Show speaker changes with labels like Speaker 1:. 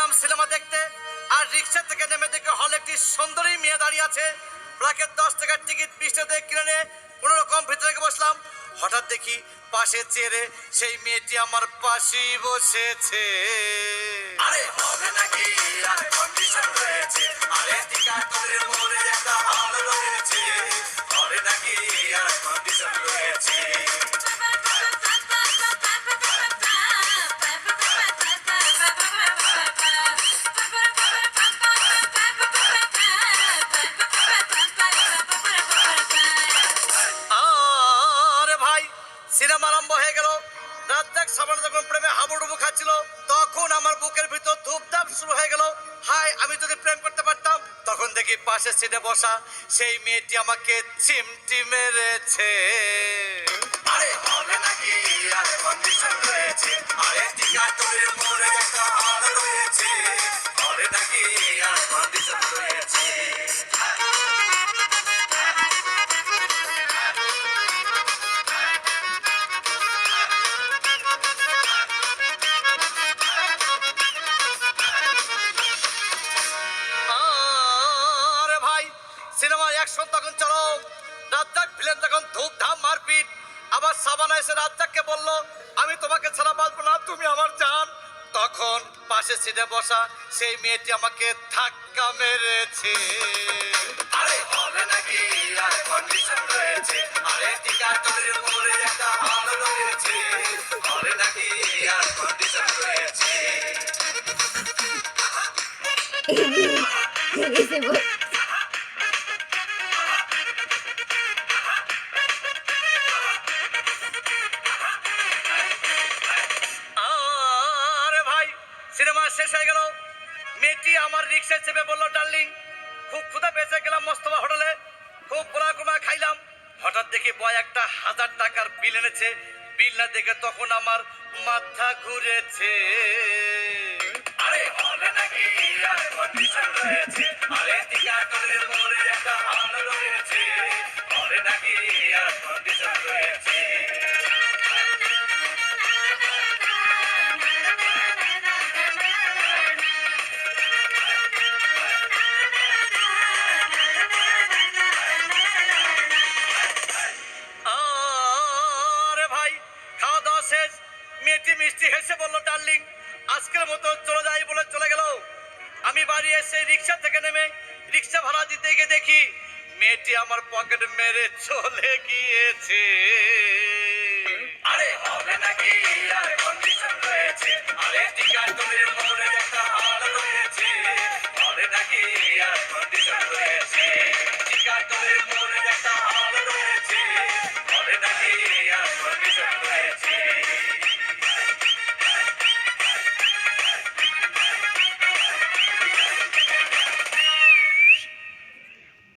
Speaker 1: গেলাম সিনেমা দেখতে, আর রিক্সা থেকে নেমে দেখে হলে একটি সুন্দরী মেয়ে দাঁড়িয়ে আছে। প্রাকের 10 টাকার টিকিট 20 টাকা দিয়ে কিনে নিয়ে কোনো রকম ভিতরে বসলাম। হঠাৎ দেখি পাশে চেয়ারে সেই মেয়েটি আমার পাশেই বসেছে। আরে হবে নাকি আর কন্ডিশন রয়েছে, আরে টিকাটরের মোড়ে একটা হল রয়েছে, হবে নাকি আর কন্ডিশন রয়েছে। সিনেমা আরম্ভ হয়ে গেল। রাজ্জাক সাবানা যখন প্রেমে হাবুডুবু খাচ্ছিল, তখন আমার বুকের ভিতর ধূপধাপ শুরু হয়ে গেল। হাই, আমি যদি প্রেম করতে পারতাম। তখন দেখি পাশে সিটে বসা সেই মেয়েটি আমাকে চিমটি মেরেছে। আরে হবে নাকি আর কন্ডিশন রয়েছে, আরে টিকাটরের মোড়ে একটা হল রয়েছে, হবে নাকি আর কন্ডিশন রয়েছে। সিনেমায় অ্যাকশন তখন চলো, রাজ্জাক ভিলেন তখন ধূপধাম মারপিট। আবার সাবানা এসে রাজ্জাককে বলল, আমি তোমাকে ছাড়া বাঁচবো না, তুমি আমার জান। তখন পাশে সিটে বসা সেই মেয়েটি আমাকে ধাক্কা মেরেছে। আরে হবে নাকি আর কন্ডিশন রয়েছে, আরে টিকাটরের মোড়ে একটা হল রয়েছে, হবে নাকি আর কন্ডিশন রয়েছে। সিনেমা শেষ হয়ে গেল। মেয়েটি আমার রিক্সায় চেপে বলল, ডার্লিং খুব ক্ষুধা পেয়েছে, গেলাম মোস্তফা হোটেলে, খুব পোলা খাইলাম। হঠাৎ দেখি বয় একটা 1000 টাকার বিল এনেছে। বিল না দেখে তখন আমার মাথা ঘুরেছে। আরে হবে নাকি আর কন্ডিশন রয়েছে, আরে টিকাটরের মোড়ে একটা হল রয়েছে, হবে নাকি আর কন্ডিশন রয়েছে। মেয়েটি মিষ্টি হেসে বলল, ডার্লিং আজকের মতো চলে যাই বলে চলে গেল। আমি বাড়ি এসে রিক্সা থেকে নেমে রিক্সা ভাড়া দিতে গিয়ে দেখি মেয়েটি আমার পকেট মেরে চলে গিয়েছে। আরে হবে নাকি আর কন্ডিশন রয়েছে, আরে টিকাটরের মোড়ে